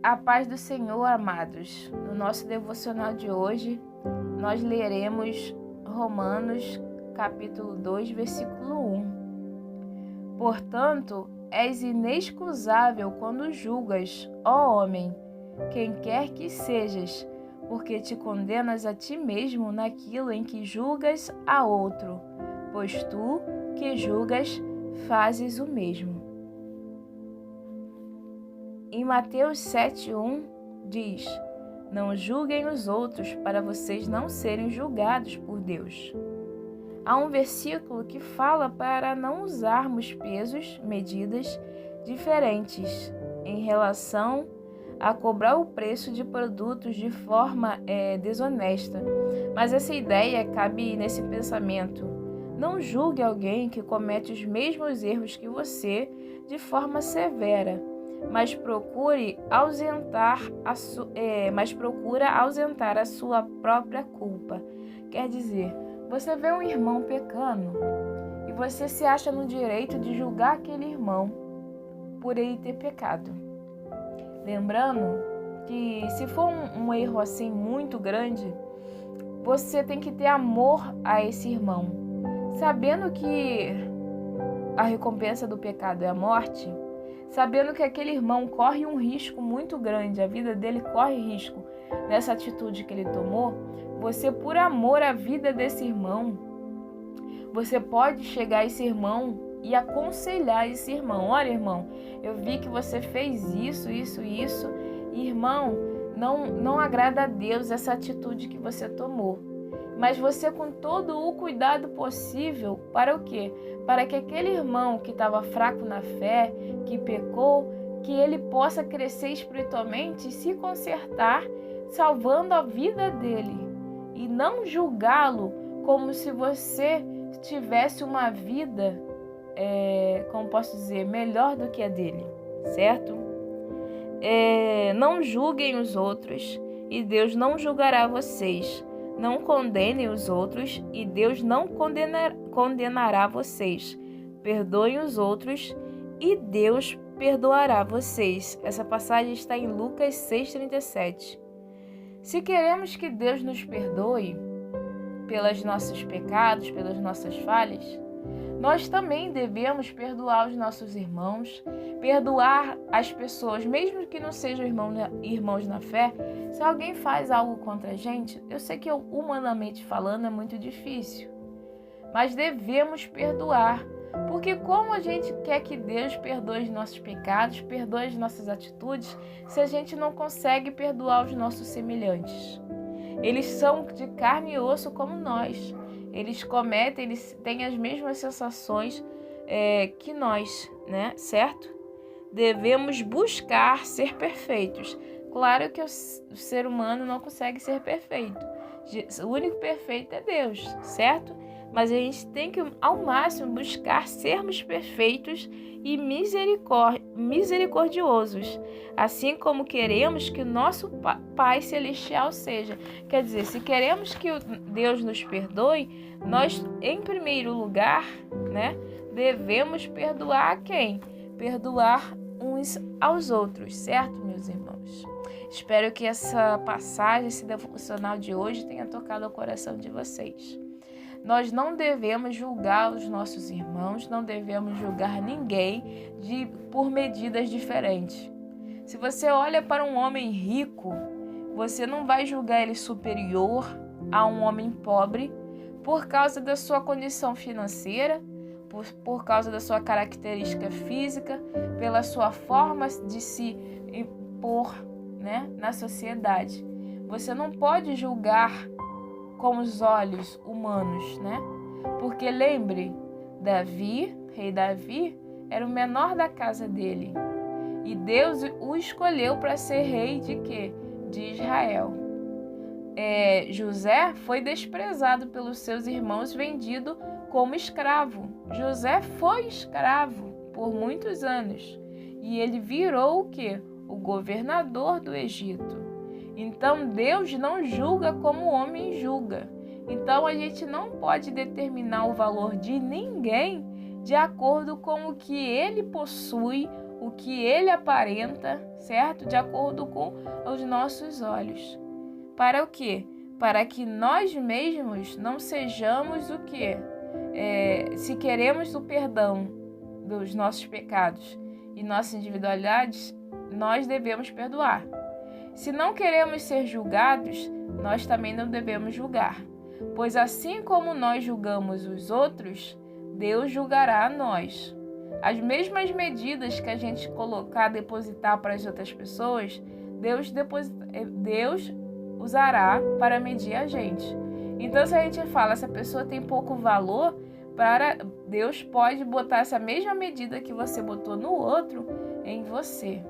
A paz do Senhor, amados. No nosso devocional de hoje, nós leremos Romanos, capítulo 2, versículo 1. Portanto, és inexcusável quando julgas, ó homem, quem quer que sejas, porque te condenas a ti mesmo naquilo em que julgas a outro, pois tu, que julgas, fazes o mesmo. Em Mateus 7:1 diz: não julguem os outros para vocês não serem julgados por Deus. Há um versículo que fala para não usarmos pesos, medidas diferentes em relação a cobrar o preço de produtos de forma desonesta. Mas essa ideia cabe nesse pensamento. Não julgue alguém que comete os mesmos erros que você de forma severa, mas procura ausentar a sua própria culpa. Quer dizer, você vê um irmão pecando e você se acha no direito de julgar aquele irmão por ele ter pecado. Lembrando que se for um erro assim muito grande, você tem que ter amor a esse irmão. Sabendo que a recompensa do pecado é a morte, sabendo que aquele irmão corre um risco muito grande, a vida dele corre risco nessa atitude que ele tomou, você, por amor à vida desse irmão, você pode chegar a esse irmão e aconselhar esse irmão. Olha, irmão, eu vi que você fez isso, e, irmão, não agrada a Deus essa atitude que você tomou. Mas você, com todo o cuidado possível, para o quê? Para que aquele irmão que estava fraco na fé, que pecou, que ele possa crescer espiritualmente e se consertar, salvando a vida dele. E não julgá-lo como se você tivesse uma vida, como posso dizer, melhor do que a dele, certo? Não julguem os outros e Deus não julgará vocês. Não condenem os outros e Deus não condenará vocês. Perdoem os outros e Deus perdoará vocês. Essa passagem está em Lucas 6,37. Se queremos que Deus nos perdoe pelos nossos pecados, pelas nossas falhas, nós também devemos perdoar os nossos irmãos, perdoar as pessoas, mesmo que não sejam irmãos na fé. Se alguém faz algo contra a gente, eu sei que humanamente falando é muito difícil, mas devemos perdoar, porque como a gente quer que Deus perdoe os nossos pecados, perdoe as nossas atitudes, se a gente não consegue perdoar os nossos semelhantes? Eles são de carne e osso como nós. Eles têm as mesmas sensações que nós, né? Certo? Devemos buscar ser perfeitos. Claro que o ser humano não consegue ser perfeito. O único perfeito é Deus, certo? Mas a gente tem que, ao máximo, buscar sermos perfeitos e misericordiosos, assim como queremos que o nosso Pai Celestial seja. Quer dizer, se queremos que Deus nos perdoe, nós, em primeiro lugar, né, devemos perdoar quem? Perdoar uns aos outros, certo, meus irmãos? Espero que essa passagem, esse devocional de hoje tenha tocado o coração de vocês. Nós não devemos julgar os nossos irmãos, não devemos julgar ninguém por medidas diferentes. Se você olha para um homem rico, você não vai julgar ele superior a um homem pobre por causa da sua condição financeira, por causa da sua característica física, pela sua forma de se impor, né, na sociedade. Você não pode julgar com os olhos humanos, né? Porque lembre, rei Davi, era o menor da casa dele. E Deus o escolheu para ser rei de quê? De Israel. José foi desprezado pelos seus irmãos, vendido como escravo. José foi escravo por muitos anos. E ele virou o quê? O governador do Egito. Então, Deus não julga como o homem julga. Então, a gente não pode determinar o valor de ninguém de acordo com o que ele possui o que ele aparenta, certo? De acordo com os nossos olhos. Para o quê? Para que nós mesmos não sejamos o quê? Se queremos o perdão dos nossos pecados e nossas individualidades, nós devemos perdoar. Se não queremos ser julgados, nós também não devemos julgar. Pois assim como nós julgamos os outros, Deus julgará a nós. As mesmas medidas que a gente depositar para as outras pessoas, Deus usará para medir a gente. Então, se a gente fala, essa pessoa tem pouco valor, Deus pode botar essa mesma medida que você botou no outro em você.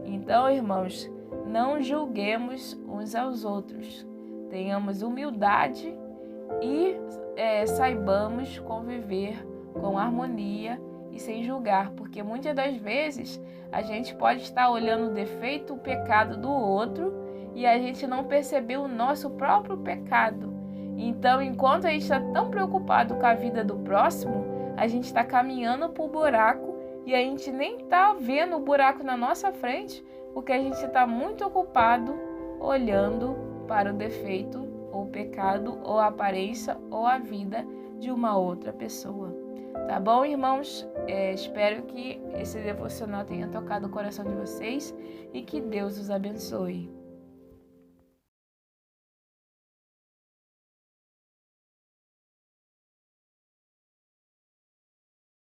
Então, irmãos, não julguemos uns aos outros. Tenhamos humildade e saibamos conviver com harmonia e sem julgar, porque muitas das vezes a gente pode estar olhando o defeito, o pecado do outro e a gente não percebeu o nosso próprio pecado. Então, enquanto a gente está tão preocupado com a vida do próximo, a gente está caminhando para o buraco e a gente nem está vendo o buraco na nossa frente, porque a gente está muito ocupado olhando para o defeito, ou o pecado, ou a aparência, ou a vida de uma outra pessoa. Tá bom, irmãos? Espero que esse devocional tenha tocado o coração de vocês e que Deus os abençoe.